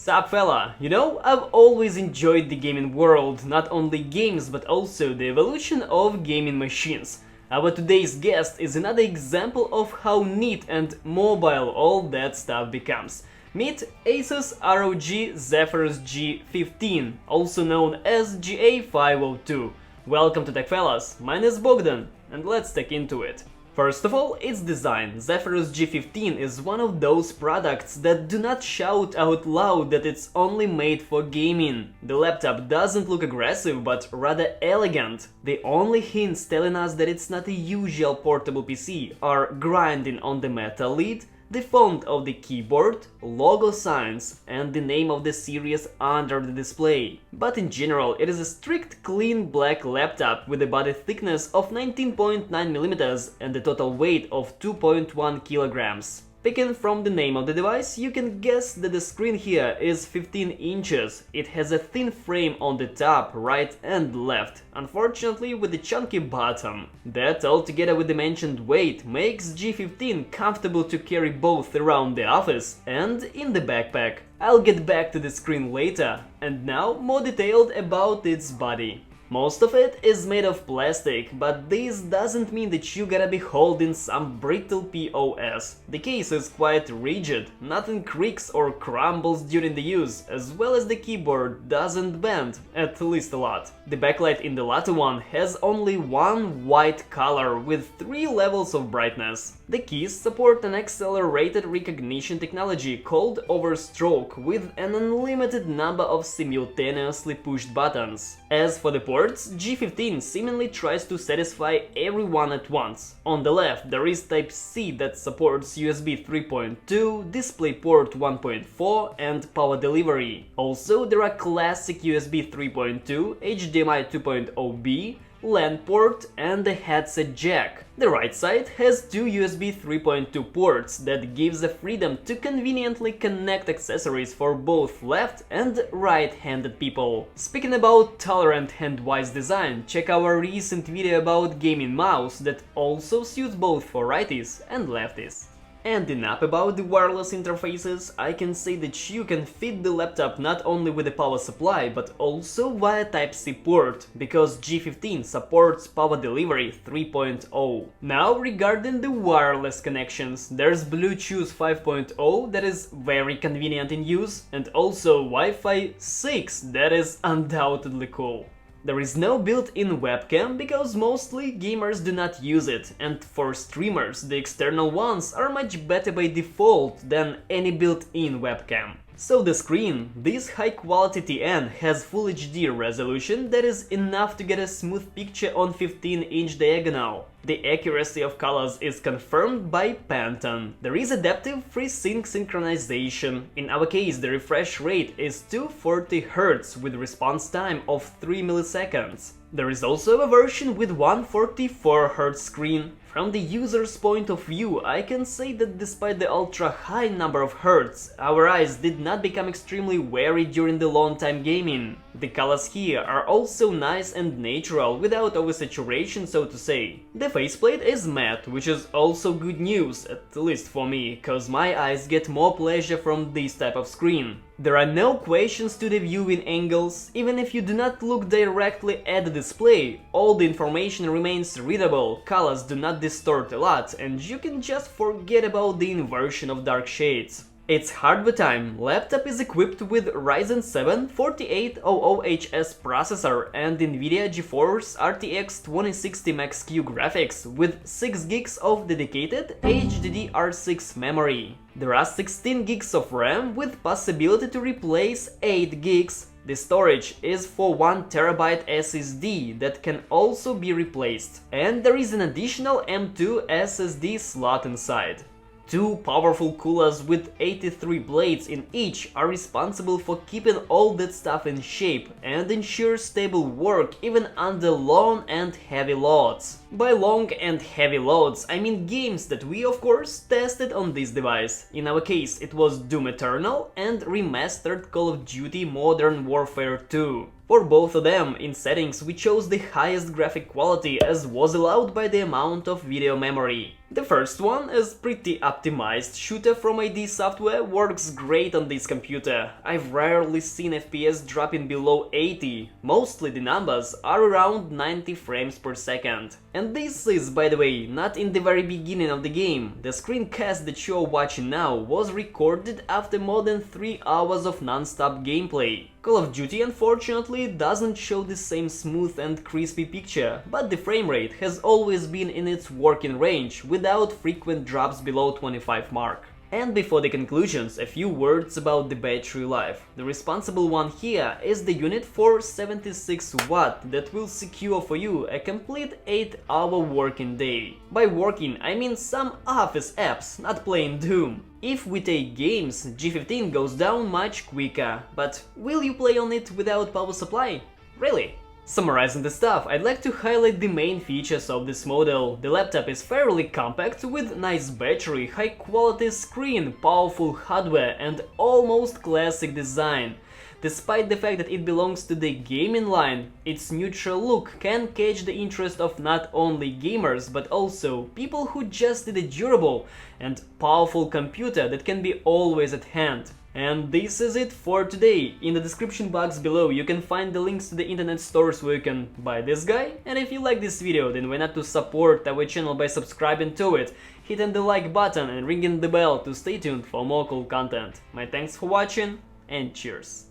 Sup fella, I've always enjoyed the gaming world, not only games but also the evolution of gaming machines. Our today's guest is another example of how neat and mobile all that stuff becomes. Meet Asus ROG Zephyrus G15, also known as GA502. Welcome to Tech Fellas, my name is Bogdan, and let's take into it. First of all, its design. Zephyrus G15 is one of those products that do not shout out loud that it's only made for gaming. The laptop doesn't look aggressive, but rather elegant. The only hints telling us that it's not a usual portable PC are grinding on the metal lid, the font of the keyboard, logo signs, and the name of the series under the display. But in general, it is a strict clean black laptop with a body thickness of 19.9mm and a total weight of 2.1 kg. Picking from the name of the device, you can guess that the screen here is 15 inches. It has a thin frame on the top, right and left, unfortunately with a chunky bottom. That, altogether with the mentioned weight, makes G15 comfortable to carry both around the office and in the backpack. I'll get back to the screen later, and now more detailed about its body. Most of it is made of plastic, but this doesn't mean that you gotta be holding some brittle POS. The case is quite rigid, nothing creaks or crumbles during the use, as well as the keyboard doesn't bend, at least a lot. The backlight in the latter one has only one white color with 3 levels of brightness. The keys support an accelerated recognition technology called overstroke with an unlimited number of simultaneously pushed buttons. As for the ports, G15 seemingly tries to satisfy everyone at once. On the left there is Type-C that supports USB 3.2, DisplayPort 1.4 and power delivery. Also there are classic USB 3.2, HDMI 2.0B, LAN port and a headset jack. The right side has 2 USB 3.2 ports that gives the freedom to conveniently connect accessories for both left and right-handed people. Speaking about tolerant hand-wise design, check our recent video about gaming mouse that also suits both for righties and lefties. And enough about the wireless interfaces, I can say that you can fit the laptop not only with a power supply but also via Type-C port, because G15 supports power delivery 3.0. Now regarding the wireless connections, there's Bluetooth 5.0 that is very convenient in use, and also Wi-Fi 6 that is undoubtedly cool. There is no built-in webcam because mostly gamers do not use it, and for streamers the external ones are much better by default than any built-in webcam. So the screen, this high-quality TN, has Full HD resolution that is enough to get a smooth picture on 15-inch diagonal. The accuracy of colors is confirmed by Pantone. There is adaptive FreeSync synchronization. In our case, the refresh rate is 240 Hz with response time of 3 milliseconds. There is also a version with 144 Hz screen. From the user's point of view, I can say that despite the ultra-high number of Hz, our eyes did not become extremely wary during the long-time gaming. The colors here are also nice and natural, without oversaturation, so to say. The faceplate is matte, which is also good news, at least for me, cause my eyes get more pleasure from this type of screen. There are no questions to the viewing angles. Even if you do not look directly at the display, all the information remains readable, colors do not distort a lot, and you can just forget about the inversion of dark shades. Its hardware time. Laptop is equipped with Ryzen 7 4800HS processor and Nvidia GeForce RTX 2060 Max-Q graphics with 6 gigs of dedicated HDD-R6 memory. There are 16 gigs of RAM with possibility to replace 8 gigs. The storage is for 1 TB SSD that can also be replaced. And there is an additional M2 SSD slot inside. 2 powerful coolers with 83 blades in each are responsible for keeping all that stuff in shape and ensure stable work even under long and heavy loads. By long and heavy loads, I mean games that we of course tested on this device. In our case, it was Doom Eternal and remastered Call of Duty Modern Warfare 2. For both of them, in settings we chose the highest graphic quality as was allowed by the amount of video memory. The first one, a pretty optimized shooter from ID Software, works great on this computer. I've rarely seen FPS dropping below 80, mostly the numbers are around 90 frames per second. And this is, by the way, not in the very beginning of the game. The screencast that you're watching now was recorded after more than 3 hours of non-stop gameplay. Call of Duty unfortunately doesn't show the same smooth and crispy picture, but the frame rate has always been in its working range without frequent drops below 25 mark. And before the conclusions, a few words about the battery life. The responsible one here is the unit for 76 watt that will secure for you a complete 8-hour working day. By working, I mean some office apps, not playing Doom. If we take games, G15 goes down much quicker, but will you play on it without power supply? Really? Summarizing the stuff, I'd like to highlight the main features of this model. The laptop is fairly compact with nice battery, high quality screen, powerful hardware and almost classic design. Despite the fact that it belongs to the gaming line, its neutral look can catch the interest of not only gamers but also people who just need a durable and powerful computer that can be always at hand. And this is it for today. In the description box below you can find the links to the internet stores where you can buy this guy. And if you like this video, then why not to support our channel by subscribing to it, hitting the like button and ringing the bell to stay tuned for more cool content. My thanks for watching and cheers!